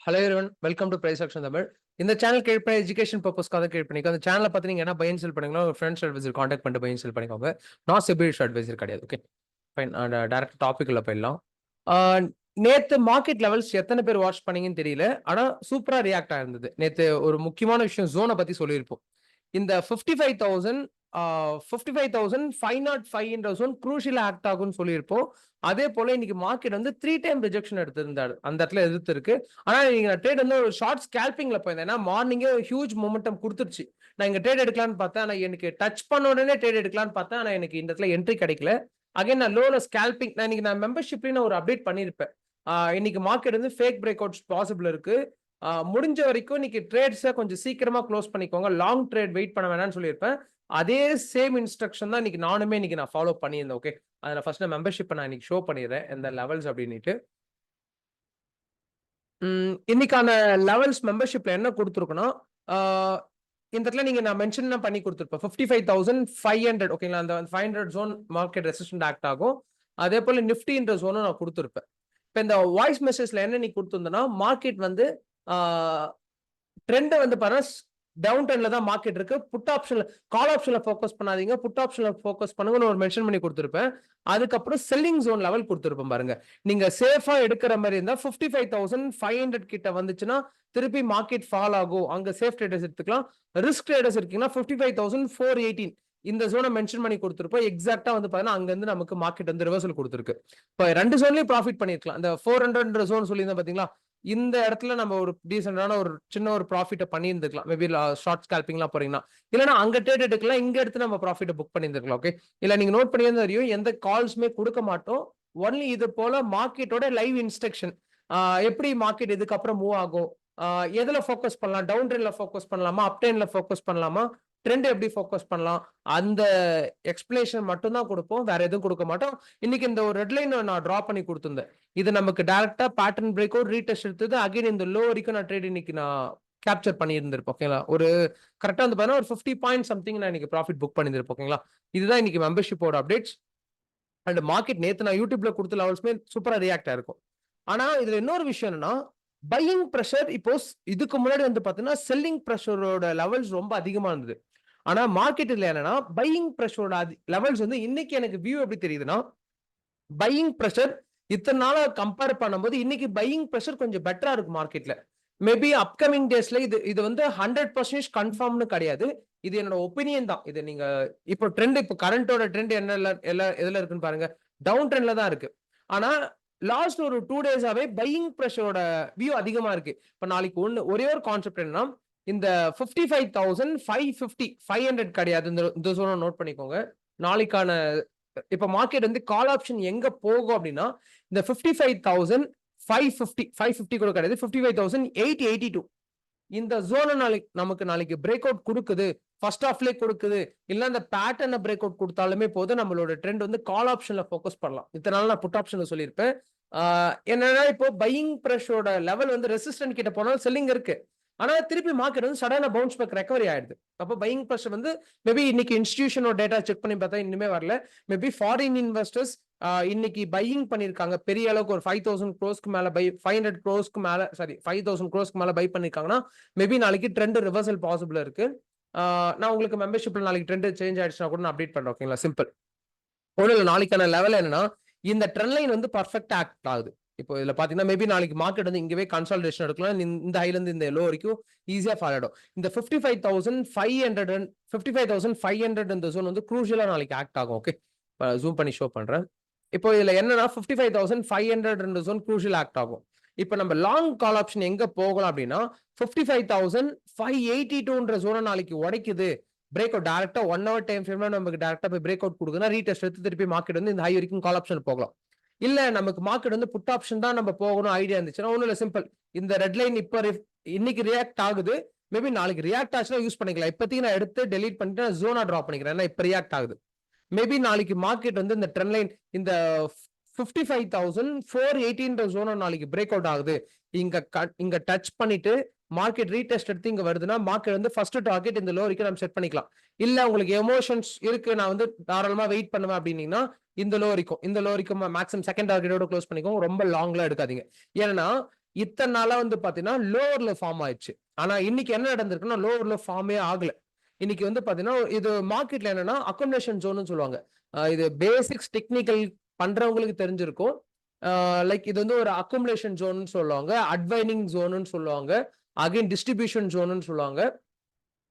Hello everyone, welcome to price action Tamil. இந்த channel create பண்ணி education பர்பஸ்க்காக தான் கிரியேட் பண்ணிக்கோ. அந்த சேனலை பார்த்து நீங்க என்ன பை செல் பண்ணீங்களோ உங்க ஃப்ரெண்ட்ஸ் அட்வைசர் காண்டாக்ட் பண்ணிட்டு பை செல் பண்ணிக்கோங்க. நான் செபிலிஷ் அட்வைசர் கிடையாது. Okay fine. டேரக்ட் டாபிக்ல போயிடலாம். நேத்து மார்க்கெட் லெவல்ஸ் எத்தனை பேர் வாட்ச் பண்ணீங்கன்னு தெரியல. ஆனா சூப்பரா ரியாக்ட் ஆயிருந்தது. நேத்து ஒரு முக்கியமான விஷயம் ஜோனை பத்தி சொல்லியிருப்போம். இந்த 55,505 என்ற ஜோன் குரூஷியல் ஆக்ட் ஆகும்னு சொல்லியிருப்போம். அதே போல இன்னைக்கு மார்க்கெட் வந்து 3 டைம் ரிஜெக்ஷன் எடுத்திருந்தாரு. அந்த இடத்துல எதிர்த்து இருக்கு. ஆனா நீங்க ட்ரேட் வந்து ஒரு ஷார்ட் ஸ்கேல்பிங்ல போயிருந்தேன். ஏன்னா மார்னிங்கே ஹியூஜ் மொமெண்டம் கொடுத்துருச்சு. நான் இங்க ட்ரேட் எடுக்கலான்னு பார்த்தேன். ஆனா எனக்கு டச் பண்ண உடனே ட்ரேட் எடுக்கலான்னு பார்த்தேன். ஆனா எனக்கு இந்த இடத்துல என்ட்ரி கிடைக்கல. அகைன் நான் லோல ஸ்கேல்பிங் நான் மெம்பர்ஷிப்லயும் நான் ஒரு அப்டேட் பண்ணியிருப்பேன். இன்னைக்கு மார்க்கெட் வந்து ஃபேக் பிரேக் அவுட்ஸ் பாசிபிள் இருக்கு. முடிஞ்ச வரைக்கும் இன்னைக்கு ட்ரேட்ஸை கொஞ்சம் சீக்கிரமா க்ளோஸ் பண்ணிக்கோங்க. லாங் ட்ரேட் வெயிட் பண்ண வேணாம்னு சொல்லியிருப்பேன். அதே சேம் இன்ஸ்ட்ரக்ஷன் தான் இன்னைக்கு நான் ஃபாலோ பண்ணியிருந்தேன். ஓகே, அதில் ஃபர்ஸ்ட் மெம்பர்ஷிப்பை நான் இன்னைக்கு ஷோ பண்ணிடுறேன் எந்த லெவல்ஸ் அப்படின்ட்டு. இன்னைக்கான லெவல்ஸ் மெம்பர்ஷிப்ல என்ன கொடுத்துருக்குன்னா, இந்த இடத்துல நீங்க நான் மென்ஷன் பண்ணி கொடுத்துருப்பேன் 55,500. ஓகேங்களா, அந்த 500 ஜோன் மார்க்கெட் ரெசிஸ்டன்ட் ஆக்ட் ஆகும். அதே போல நிஃப்டின்ற ஜோனும் நான் கொடுத்துருப்பேன். இப்போ இந்த வாய்ஸ் மெசேஜ்ல என்ன நீ கொடுத்துருந்தேன்னா, மார்க்கெட் வந்து ட்ரெண்ட் வந்து பாருங்க டவுன் ட்ரெண்ட்ல தான் மார்க்கெட் இருக்கு. புட் ஆப்ஷன்ல கால் ஆப்ஷன்ல ஃபோக்கஸ் பண்ணாதீங்க, புட் ஆப்ஷன்ல ஃபோக்கஸ் பண்ணுங்கன்னு ஒரு மென்ஷன் பண்ணி கொடுத்துருப்பேன். அதுக்கப்புறம் செல்லிங் ஜோன் லெவல் கொடுத்துருப்பேன் பாருங்க. நீங்க சேஃபா எடுக்கிற மாதிரி இருந்தா 55,500 கிட்ட வந்துச்சுன்னா திருப்பி மார்க்கெட் ஃபால் ஆகும். அங்க சேஃப் ட்ரேடர்ஸ் எடுத்துக்கலாம். ரிஸ்க் ட்ரேடர்ஸ் இருக்கீங்கன்னா 55,418 இந்த ஜோனை மென்ஷன் பண்ணி கொடுத்துருப்போம். எக்ஸாக்டா வந்து பாத்தீங்கன்னா அங்க இருந்து நமக்கு மார்க்கெட் வந்து ரிவர்சல் கொடுத்துருக்கு. இப்போ ரெண்டு ஜோன்லயும் ப்ராஃபிட் பண்ணிருக்கலாம். இந்த 400 ஜோன் சொல்லியிருந்தேன் பாத்தீங்களா, இந்த இடத்துல நம்ம ஒரு டீசென்டான ஒரு சின்ன ஒரு ப்ராஃபிட்டை பண்ணியிருந்துக்கலாம். மேபி ஷார்ட் ஸ்கால்பிங்லாம் போறீங்கன்னா, இல்லைன்னா அங்க ட்ரேட் எடுக்கலாம், இங்க எடுத்து நம்ம ப்ராஃபிட்டை புக் பண்ணியிருந்துக்கலாம். ஓகே, இல்ல நீங்க நோட் பண்ணியிருந்த வரையும் எந்த கால்ஸுமே கொடுக்க மாட்டோம். ஒன்லி இது போல மார்க்கெட்டோட லைவ் இன்ஸ்ட்ரக்ஷன், எப்படி மார்க்கெட் இதுக்கப்புறம் மூவ் ஆகும், எதுல ஃபோக்கஸ் பண்ணலாம், டவுன் ட்ரெண்ட்ல ஃபோக்கஸ் பண்ணலாமா, அப் ட்ரெண்ட்ல ஃபோக்கஸ் பண்ணலாமா, ட்ரெண்ட் எப்படி ஃபோக்கஸ் பண்ணலாம், அந்த எக்ஸ்பிளேஷன் மட்டும் தான் கொடுப்போம். வேற எதுவும் கொடுக்க மாட்டோம். இன்னைக்கு இந்த ஒரு ரெட் லைன் நான் டிரா பண்ணி கொடுத்திருந்தேன். இது நமக்கு டைரக்டா பேட்டர்ன் பிரேக் அவுட் ரீடெஸ்ட் எடுத்தது. அகைன் இந்த லோ வரைக்கும் நான் ட்ரேட் இன்னைக்கு நான் கேப்சர் பண்ணியிருந்திருப்போம். ஓகேங்களா, ஒரு கரெக்டா வந்து பாத்தீங்கன்னா ஒரு 50 பாயிண்ட் சம்திங் நான் இன்னைக்கு ப்ராஃபிட் புக் பண்ணியிருப்போம். ஓகேங்களா, இதுதான் இன்னைக்கு மெம்பர்ஷிப்போட அப்டேட்ஸ். அண்ட் மார்க்கெட் நேத்து நான் யூடியூப்ல கொடுத்த லெவல்ஸ்மே சூப்பரா ரியாக்ட் ஆயிருக்கும். ஆனா இதுல இன்னொரு விஷயம் என்னன்னா, பையிங் ப்ரெஷர் இப்போ இதுக்கு முன்னாடி வந்து பாத்தீங்கன்னா செல்லிங் ப்ரெஷரோட லெவல்ஸ் ரொம்ப அதிகமா இருந்தது. ஆனா மார்க்கெட்ல என்னன்னா பையிங் ப்ரெஷரோட லெவல்ஸ் வந்து இன்னைக்கு எனக்கு வியூ எப்படி தெரியுதுன்னா, பையிங் ப்ரெஷர் இத்தனை நாளா கம்பேர் பண்ணும்போது இன்னைக்கு பையிங் ப்ரெஷர் கொஞ்சம் பெட்டரா இருக்கு மார்க்கெட்ல. மேபி அப்கமிங் டேஸ்ல இது வந்து 100% கன்ஃபார்ம்னு கிடையாது. இது என்னோட ஒப்பீனியன் தான். இது நீங்க இப்போ ட்ரெண்ட், இப்போ கரண்டோட ட்ரெண்ட் என்ன எதுல இருக்குன்னு பாருங்க, டவுன் ட்ரெண்ட்ல தான் இருக்கு. ஆனா லாஸ்ட் ஒரு 2 டேஸாவே பையிங் ப்ரெஷரோட வியூ அதிகமா இருக்கு. இப்ப நாளைக்கு ஒரே ஒரு கான்செப்ட் என்னன்னா, இந்த 55,550 500 கிடையாது. இந்த ஜோனை நோட் பண்ணிக்கோங்க. நாளைக்கான இப்ப மார்க்கெட் வந்து கால் ஆப்ஷன் எங்க போகும் அப்படின்னா, இந்த 55,550 கூட கிடையாது, 55,882 இந்த ஜோனை நாளைக்கு பிரேக் அவுட் கொடுக்குது, ஃபர்ஸ்ட் ஹாஃப்லேயே கொடுக்குது, இல்ல அந்த பேட்டர்னை பிரேக் அவுட் கொடுத்தாலுமே போது நம்மளோட ட்ரெண்ட் வந்து கால் ஆப்ஷன்ல ஃபோக்கஸ் பண்ணலாம். இத்தனை நாள் நான் புட் ஆப்ஷன்ல சொல்லியிருப்பேன். என்னன்னா இப்போ பையிங் ப்ரெஷரோட லெவல் வந்து ரெசிஸ்டன்ட் கிட்ட போனாலும் செல்லிங் இருக்கு. ஆனா திருப்பி மார்க்கெட் வந்து சடனா பவுன்ஸ் பேக் ரெக்கவரி ஆயிடுது. அப்போ பையிங் ப்ரெஷர் வந்து மேபி இன்னைக்கு இன்ஸ்டிடியூஷனோட டேட்டா செக் பண்ணி பார்த்தா இன்னுமே வரல. மேபி ஃபாரின் இன்வெஸ்டர்ஸ் இன்னைக்கு பையிங் பண்ணிருக்காங்க. பெரிய அளவுக்கு ஒரு 5,000 crores மேல பை, 500 crores மேல, சாரி 5,000 crores மேல பை பண்ணிருக்காங்கன்னா மேபி நாளைக்கு ட்ரெண்ட் ரிவர்சல் பாசிபிள் இருக்கு. நான் உங்களுக்கு மெம்பர்ஷிப்ல நாளைக்கு ட்ரெண்ட் சேஞ்ச் ஆயிடுச்சுன்னா கூட நான் அப்டேட் பண்றேன். ஓகேங்களா, சிம்பிள். ஒன்றும் இல்லை, நாளைக்கான லெவல் என்னன்னா, இந்த ட்ரெண்ட் லைன் வந்து பர்ஃபெக்ட் ஆக்ட் ஆகுது. இப்போ இதுல பாத்தீங்கன்னா மேபி நாளைக்கு மார்க்கெட் வந்து இங்கவே கன்சால்டேஷன் எடுக்கலாம். இந்த ஹைல இருந்து இந்த லோ வரைக்கும் ஈஸியா ஃபால் ஆயிடும். இந்த 55,500 இந்த ஜோன் வந்து குரூஷியலா நாளைக்கு ஆக்ட் ஆகும். ஓகே, ஜூம் பண்ணி ஷோ பண்றேன். இப்போ இதுல என்னன்னா 55,500 ஜோன் குரூஷியல் ஆக்ட் ஆகும். இப்போ நம்ம லாங் கால் ஆப்ஷன் எங்க போகலாம் அப்படின்னா, 55,582 ஜோனை நாளைக்கு உடைக்குது, பிரேக் அவுட் டைரக்டா 1 hour டைம் ஃப்ரேம்ல நமக்கு டைரக்டா போய் பிரேக் அவுட் கொடுக்குதுன்னா ரீடெஸ்ட் எடுத்து திருப்பி மார்க்கெட் வந்து இந்த ஹை வரைக்கும் கால் ஆப்ஷன் போகலாம். இல்ல நமக்கு மார்க்கெட் வந்து புட் ஆப்ஷன் தான் நம்ம போகணும் ஐடியா இருந்துச்சுன்னா ஒன்றும் இல்லை, சிம்பிள். இந்த ரெட் லைன் இப்போ இன்னைக்கு ரியாக்ட் ஆகுது, மேபி நாளைக்கு ரியாக்ட் ஆச்சுன்னா யூஸ் பண்ணிக்கலாம். இப்போதைக்கு நான் எடுத்து டெலீட் பண்ணிட்டு நான் ஜோனா டிரா பண்ணிக்கிறேன். ஏன்னா இப்போ ரியாக்ட் ஆகுது. மேபி நாளைக்கு மார்க்கெட் வந்து இந்த ட்ரெண்ட் லைன் இந்த 55,418 ஜோனை நாளைக்கு பிரேக் அவுட் ஆகுது, இங்க டச் பண்ணிட்டு மார்க்கெட் ரீடெஸ்ட் எடுத்து இங்க வருதுன்னா மார்க்கெட் வந்து ஃபர்ஸ்ட் டார்கெட் இந்த லோ வரைக்கும் நம்ம செட் பண்ணிக்கலாம். இல்ல உங்களுக்கு எமோஷன்ஸ் இருக்கு, நான் வந்து தாராளமா வெயிட் பண்ணுவேன் அப்படின்னீங்கன்னா இந்த லோ வரைக்கும் மேக்ஸிமம் செகண்ட் டார்கெட்டோட க்ளோஸ் பண்ணிக்கோங்க. ரொம்ப லாங்லாம் எடுக்காதீங்க. ஏன்னா இத்தனை நாளா வந்து பாத்தீங்கன்னா லோவர்ல ஃபார்ம் ஆயிடுச்சு. ஆனா இன்னைக்கு என்ன நடந்திருக்குன்னா லோவர்ல ஃபார்மே ஆகல. இன்னைக்கு வந்து பாத்தீங்கன்னா இது மார்க்கெட்ல என்னன்னா அக்குமுலேஷன் ஜோன்னு சொல்லுவாங்க. இது பேசிக்ஸ் டெக்னிக்கல் பண்றவங்களுக்கு தெரிஞ்சிருக்கும். லைக் இது வந்து ஒரு அக்குமுலேஷன் ஜோன்னு சொல்லுவாங்க, அட்வைனிங் ஜோன்னு சொல்லுவாங்க, அகைன் டிஸ்ட்ரிபியூஷன் ஜோன்னு சொல்லுவாங்க,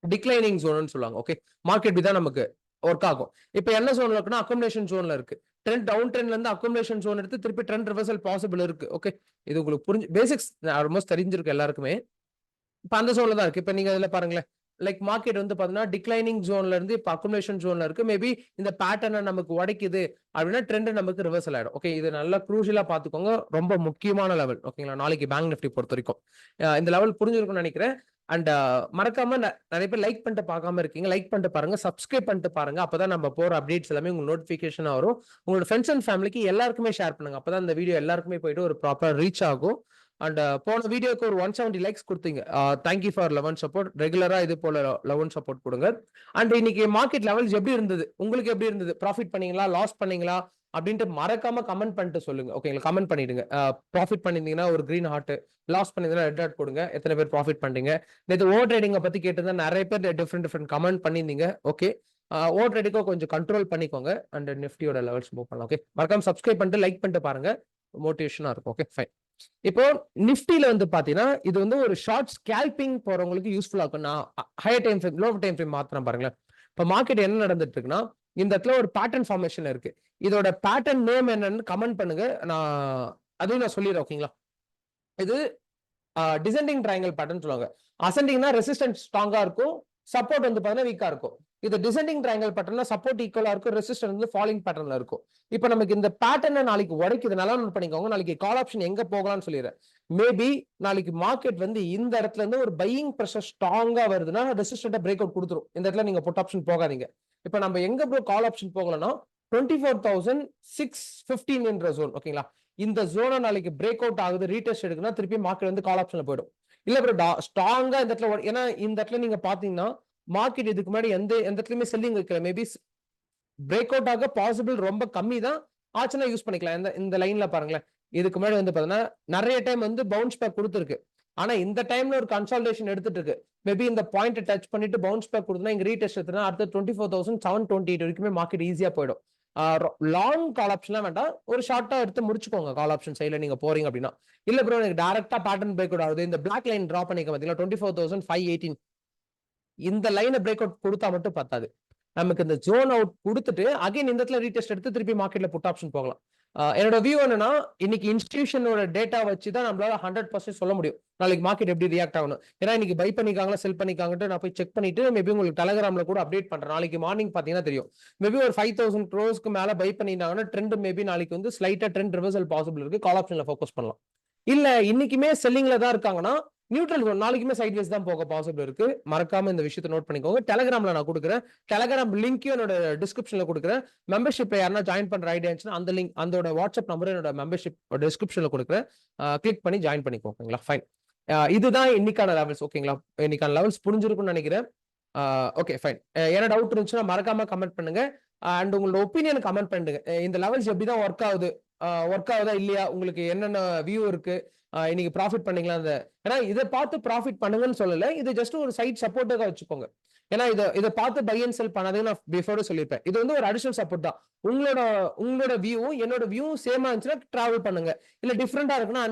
டிக்ளைனிங் ஜோன்னு சொல்லுவாங்க. ஓகே, மார்க்கெட் இப்படிதான் நமக்கு ஒர்க் ஆகும். இப்ப என்ன ஜோன்ல இருக்குன்னா அக்குமுலேஷன் ஜோன்ல இருக்கு. ட்ரெண்ட் டவுன் ட்ரெண்ட்ல இருந்து அக்குமுலேஷன் ஜோன் எடுத்து திருப்பி ட்ரெண்ட் ரிவர்சல் பாசிபிள் இருக்கு. ஓகே, இது உங்களுக்கு புரிஞ்சு பேசிக்ஸ் ஆல்மோஸ்ட் தெரிஞ்சிருக்கு எல்லாருக்குமே. இப்ப அந்த ஜோன்ல தான் இருக்கு. இப்ப நீங்க இதுல பாருங்களேன், லைக் மார்க்கெட் வந்து பாத்தீங்கன்னா டிக்ளைனிங் ஜோன்ல இருந்து இப்ப அக்குமுலேஷன் ஜோன்ல இருக்கு. மேபி இந்த பேட்டர்னை நமக்கு உடைக்குது அப்படின்னா ட்ரெண்ட் நமக்கு ரிவர்சல் ஆயிடும். ஓகே, இது நல்லா குரூஷியலா பாத்துக்கோங்க, ரொம்ப முக்கியமான லெவல். ஓகேங்களா, நாளைக்கு பேங்க் நிஃப்டி பொறுத்த வரைக்கும் இந்த லெவல் புரிஞ்சிருக்கும்னு நினைக்கிறேன். அண்ட் மறக்காம நிறைய பேர் லைக் பண்ணிட்டு பார்க்காம இருக்கீங்க, லைக் பண்ணிட்டு பாருங்க, சப்ஸ்கிரைப் பண்ணிட்டு பாருங்க. அப்பதான் நம்ம போற அப்டேட்ஸ் எல்லாமே உங்களுக்கு நோட்டிபிகேஷன் வரும். உங்களோட ஃப்ரெண்ட்ஸ் அண்ட் ஃபேமிலிக்கு எல்லாருக்குமே ஷேர் பண்ணுங்க. அப்பதான் இந்த வீடியோ எல்லாருக்குமே போயிட்டு ஒரு ப்ராப்பர் ரீச் ஆகும். அண்ட் போன வீடியோக்கு ஒரு 170 லைக்ஸ் கொடுத்தீங்க. Thank you for love and support. ரெகுலரா இது போல லவ் அண்ட் சப்போர்ட் கொடுங்க. அண்ட் இன்னைக்கு மார்க்கெட் லெவல்ஸ் எப்படி இருந்தது, உங்களுக்கு எப்படி இருந்தது, ப்ராஃபிட் பண்ணீங்களா, லாஸ் பண்ணீங்களா அப்படின்ட்டு மறக்காம கமெண்ட் பண்ணிட்டு சொல்லுங்க. ஓகேங்களா, கமெண்ட் பண்ணிடுங்க. ப்ராஃபிட் பண்ணிருந்தீங்கன்னா ஒரு கிரீன் ஹார்ட், லாஸ் பண்ணிருந்தீங்கன்னா ரெட் ஹார்ட் கொடுங்க. எத்தனை பேர் ப்ராஃபிட் பண்ணீங்க, நேற்று ஓவர் ட்ரேடிங்கை பத்தி கேட்டிருந்தா நிறைய பேர் டிஃப்ரெண்ட் கமெண்ட் பண்ணியிருந்தீங்க. ஓகே, ஓவர் ட்ரேடிங்கோ கொஞ்சம் கண்ட்ரோல் பண்ணிக்கோங்க. அண்ட் நிஃப்டியோட லெவல்ஸ் மூவ் பண்ணலாம். ஓகே, மறக்காம சப்ஸ்கிரைப் பண்ணிட்டு லைக் பண்ணிட்டு பாருங்க, மோட்டிவேஷனா இருக்கும். Okay fine. இப்போ நிஃப்டில வந்து பாத்தீங்கன்னா இது வந்து ஒரு ஷார்ட் ஸ்கேல்பிங் போறவங்களுக்கு யூஸ்ஃபுல்லா இருக்கும். நான் higher time frame, lower time frame மாத்திரம் பாருங்களேன். இப்போ மார்க்கெட் என்ன நடந்துட்டு இருக்குன்னா இந்த இடத்துல ஒரு பேட்டர்ன் ஃபார்மேஷன் இருக்கு. இதோட பேட்டர்ன் நேம் என்னன்னு கமெண்ட் பண்ணுங்க, நான் அதையும் நான் சொல்லிடுறேன். ஓகேங்களா, இது டிசெண்டிங் ட்ரையாங்கிள் பேட்டர்ன் சொல்லுவாங்க. அசெண்டிங்னா ரெசிஸ்டன்ஸ் ஸ்ட்ராங்கா இருக்கும், சப்போர்ட் வந்து பாத்தீங்கன்னா வீக்கா இருக்கும். இது டிசெண்டிங் ட்ரையாங்கிள் பேட்டர்னா சப்போர்ட் ஈக்குவலா இருக்கும், ரெசிஸ்டன்ஸ் வந்து ஃபாலிங் பேட்டர்ன்ல இருக்கும். இப்போ நமக்கு இந்த பேட்டர்னை நாளைக்கு உடைக்குது, நல்லா நோட் பண்ணிக்கோங்க. நாளைக்கு கால் ஆப்ஷன் எங்க போகலாம்னு சொல்லிடுறேன். மேபி நாளைக்கு மார்க்கெட் வந்து இந்த இடத்துல இருந்து ஒரு பையிங் ப்ரெஷர் ஸ்ட்ராங்கா வருதுன்னா ரெசிஸ்டன்ட்டை பிரேக் அவுட் கொடுத்துரும். இந்த இடத்துல நீங்க புட் ஆப்ஷன் போகாதீங்க. இப்போ நம்ம எங்க ப்ரோ கால் ஆப்ஷன் போகலன்னா 24,615 என்ற ஜோன். ஓகேங்களா, இந்த ஜோனை நாளைக்கு பிரேக் அவுட் ஆகுது, ரீடெஸ்ட் எடுக்குன்னா திருப்பி மார்க்கெட் வந்து கால் ஆப்ஷன்ல போயிடும். இல்ல ப்ரோ ஸ்ட்ராங்கா இந்த இடத்துல, ஏன்னா இந்த இடத்துல நீங்க பாத்தீங்கன்னா மார்க்கெட் இதுக்கு முன்னாடி எந்த இடத்துலயுமே செல்லிங் வைக்கல. மேபி பிரேக் அவுட் ஆக பாசிபிள் ரொம்ப கம்மி தான், ஆச்சுன்னா யூஸ் பண்ணிக்கலாம். இந்த லைன்ல பாருங்களேன், இதுக்கு முன்னாடி வந்து பாத்தீங்கன்னா நிறைய டைம் வந்து பவுன்ஸ் பேக் கொடுத்துருக்கு. ஆனா இந்த டைம்ல ஒரு கன்சால்டேஷன் எடுத்துட்டு இருக்கு. மேபி இந்த பாயிண்ட் டச் பண்ணிட்டு பவுன்ஸ் பேக் கொடுத்தா இங்க ரீடெஸ்ட் எடுத்துனா அடுத்த 24,728 வரைக்குமே மார்க்கெட் ஈஸியா போயிடும். லாங் கால் ஆப்ஷன்லாம் வேண்டாம், ஒரு ஷார்ட்டா எடுத்து முடிச்சுக்கோங்க கால் ஆப்ஷன் சைட்ல நீங்க போறீங்க அப்படின்னா. இல்ல ப்ரோ எனக்கு டைரக்டா பேட்டர்ன் பிரேக் அவுட் ஆகுது, இந்த பிளாக் லைன் டிரா பண்ணிக்க பாத்தீங்களா 24,518, இந்த லைனை பிரேக் அவுட் கொடுத்தா மட்டும் பத்தாது. நமக்கு இந்த ஜோன் அவுட் கொடுத்துட்டு அகைன் இந்த இடத்துல ரீடெஸ்ட் எடுத்து திருப்பி மார்க்கெட்ல புட் ஆப்ஷன் போகலாம். என்னோட வியூ என்னன்னா இன்னைக்கு இன்ஸ்டிடியூஷனோட டேட்டா வச்சு தான் நம்மளால 100% சொல்ல முடியும் நாளைக்கு மார்க்கெட் எப்படி ரியாக்ட் ஆகணும். ஏன்னா இன்னைக்கு பை பண்ணிக்காங்களா செல் பண்ணிக்காங்கட்டு நான் போய் செக் பண்ணிட்டு மேபி உங்களுக்கு டெலகிராம்ல கூட அப்டேட் பண்றேன். நாளைக்கு மார்னிங் பாத்தீங்கன்னா தெரியும். மேபி ஒரு 5,000 crores மேல பை பண்ணிருந்தாங்கன்னா ட்ரெண்ட் மேபி நாளைக்கு வந்து ஸ்லைட்டா ட்ரெண்ட் ரிவர்சல் பாசிபிள் இருக்கு, கால் ஆப்ஷன்ல ஃபோக்கஸ் பண்ணலாம். இல்ல இன்னைக்குமே செல்லிங்ல தான் இருக்காங்கன்னா நியூட்ரல் ஜோன் நாளைக்குமே சைட்வேஸ் தான் போக பாசிபிள் இருக்கு. மறக்காம இந்த விஷயத்தை நோட் பண்ணிக்கோங்க. டெலகிராம்ல நான் கொடுக்குறேன், டெலகிராம் லிங்கையும் என்னோட டிஸ்கிரிப்ஷன்ல கொடுக்குறேன். மெம்பர்ஷிப்ல யாரா ஜாயின் பண்ற ஐடியா இருந்துச்சுன்னா அந்த லிங்க், அந்த வாட்ஸ்அப் நம்பர் என்னோட மெம்பர்ஷிப் டிஸ்கிரிப்ஷன்ல கொடுக்குறேன், கிளிக் பண்ணி ஜாயின் பண்ணிக்கோங்களா. ஃபைன், இதுதான் இன்னைக்கான லெவல்ஸ். ஓகேங்களா, இன்னைக்கான லெவல்ஸ் புரிஞ்சிருக்கும்னு நினைக்கிறேன். ஓகே ஃபைன், என்ன டவுட் இருந்துச்சுன்னா மறக்காம கமெண்ட் பண்ணுங்க. அண்ட் உங்களோட ஒப்பீனியன் கமெண்ட் பண்ணுங்க. இந்த லெவல்ஸ் எப்படிதான் ஒர்க் ஆகுது, ஒர்க் ஆகுதா இல்லையா, உங்களுக்கு என்னென்ன வியூ இருக்கு, இன்னைக்கு ப்ராஃபிட் பண்ணீங்களா. ஏன்னா இதை பார்த்து ப்ராஃபிட் பண்ணுங்கன்னு சொல்லல, இது ஜஸ்ட் ஒரு சைட் சப்போர்ட்டாக வச்சுக்கோங்க. ஏன்னா இதை பார்த்து பை அண்ட் செல் பண்ணாதே நான் பிஃபோர் சொல்லியிருப்பேன். இது வந்து ஒரு அடிஷனல் சப்போர்ட் தான். உங்களோட வியூவும் என்னோட வியூவும் சேமா இருந்துச்சுன்னா டிராவல் பண்ணுங்க. இல்ல டிஃப்ரெண்டா இருக்குன்னா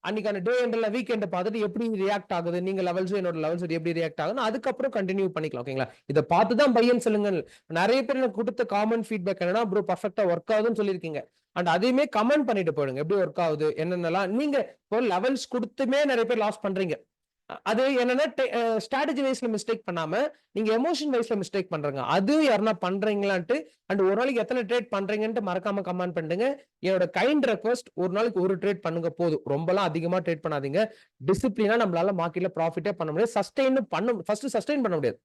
அன்னைக்கான டே எண்ட்ல வீக்கெண்ட் பார்த்துட்டு எப்படி ரியாக்ட் ஆகுது, நீங்க லெவல்ஸ் என்னோட லெவல்ஸ் எப்படி ரியாக்ட் ஆகுது அதுக்கப்புறம் கண்டினியூ பண்ணிக்கலாம். ஓகேங்களா, இதை பார்த்து தான் பை அண்ட் செல்லுங்க. நிறைய பேர் எனக்கு கொடுத்த காமன் ஃபீட்பேக் என்னன்னா ப்ரோ பர்ஃபெக்டா ஒர்க் ஆகுதுன்னு சொல்லியிருக்கீங்க. அண்ட் அதையுமே கமெண்ட் பண்ணிட்டு போயிடுங்க, எப்படி ஒர்க் ஆகுது என்னென்னலாம். நீங்க இப்போ லெவல்ஸ் கொடுத்துமே நிறைய பேர் லாஸ் பண்றீங்க. அது என்னன்னா ஸ்ட்ராட்டஜி வைஸ்ல மிஸ்டேக் பண்ணாம நீங்க எமோஷன் வைஸ்ல மிஸ்டேக் பண்றீங்க. அது யாருன்னா பண்றீங்களான்ட்டு அண்ட் ஒரு நாளைக்கு எத்தனை ட்ரேட் பண்றீங்கன்ட்டு மறக்காம கமெண்ட் பண்ணுங்க. என்னோட கைண்ட் ரெக்வஸ்ட், ஒரு நாளைக்கு ஒரு ட்ரேட் பண்ணுங்க போதும், ரொம்பலாம் அதிகமா ட்ரேட் பண்ணாதீங்க. டிசிப்ளினா நம்மளால மார்க்கெட்ல ப்ராஃபிட்டே பண்ண முடியாது, சஸ்டெயின் பண்ண முடியாது.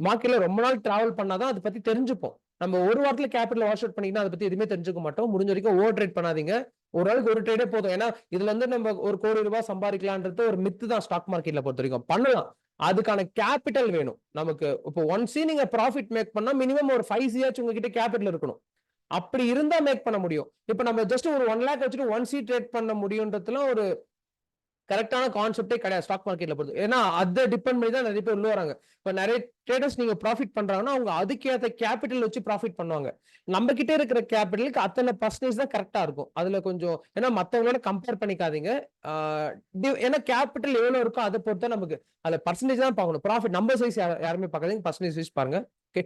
மார்க்கெட்ல ரொம்ப நாள் டிராவல் பண்ணாதான் அதை பத்தி தெரிஞ்சுப்போம். நம்ம ஒரு வாரத்துல கேபிட்டல் வாஷ் அவுட் பண்ணிக்கினா அதை பத்தி எதுவுமே தெரிஞ்சுக்க மாட்டோம். முடிஞ்ச வரைக்கும் ஓவர் ட்ரேட் பண்ணாதீங்க, ஒரு நாளுக்கு ஒரு ட்ரேடே போதும். ஏன்னா இதுல இருந்து நம்ம ஒரு கோடி ரூபாய் சம்பாதிக்கலான்றது ஒரு மித்து தான். ஸ்டாக் மார்க்கெட்ல பொறுத்த வரைக்கும் பண்ணலாம், அதுக்கான கேபிட்டல் வேணும் நமக்கு. இப்போ ஒன்ஸ் நீங்க ப்ராஃபிட் மேக் பண்ணா மினிமம் ஒரு 5 years உங்ககிட்ட கேபிட்டல் இருக்கணும். அப்படி இருந்தா மேக் பண்ண முடியும். இப்ப நம்ம ஜஸ்ட் ஒரு 1 லேக் வச்சுட்டு 1 சி ட்ரேட் பண்ண முடியுன்றதுலாம் ஒரு கரெக்டான கான்செப்டே கிடையாது ஸ்டாக் மார்க்கெட்ல பொறுத்து. ஏன்னா அத டிபெண்ட் பண்ணி தான் நிறைய பேர் உள்ள வராங்க. இப்ப நிறைய ட்ரேடர்ஸ் நீங்க ப்ராஃபிட் பண்றாங்கன்னா அவங்க அதுக்கேத்த கேபிட்டல் வச்சு ப்ராஃபிட் பண்ணுவாங்க. நம்ம கிட்ட இருக்கிற கேபிட்டலுக்கு அத்தனை பர்சன்டேஜ் தான் கரெக்டா இருக்கும். அதுல கொஞ்சம் ஏன்னா மத்தவங்களோட கம்பேர் பண்ணிக்காதீங்க. ஏன்னா கேபிட்டல் எவ்வளவு இருக்கோ அதை பொறுத்தா நமக்கு அதுல பர்சன்டேஜ் தான் பார்க்கணும். ப்ராஃபிட் நம்பர் சைஸ் யாருமே பார்க்காதீங்க, பர்சன்டேஜ் வைஸ் பாருங்க. ஓகே.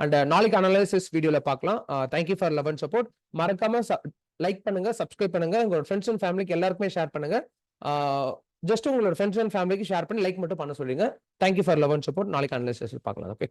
அண்ட் நாளைக்கு அனாலிசிஸ் வீடியோல பார்க்கலாம். Thank you for love and support. மறக்காம லைக் பண்ணுங்க, சப்ஸ்கிரைப் பண்ணுங்க, உங்களோட ஃப்ரெண்ட்ஸ் அண்ட் ஃபேமிலிக்கு எல்லாருக்குமே ஷேர் பண்ணுங்க. ஜஸ்ட் உங்களோட ஃப்ரெண்ட்ஸ் அண்ட் ஃபேமிலிக்கு ஷேர் பண்ணி லைக் மட்டும் பண்ண சொல்லுங்க. Thank you for love and support. நாளைக்கு அனாலிசிஸ் பார்க்கலாம். ஓகே.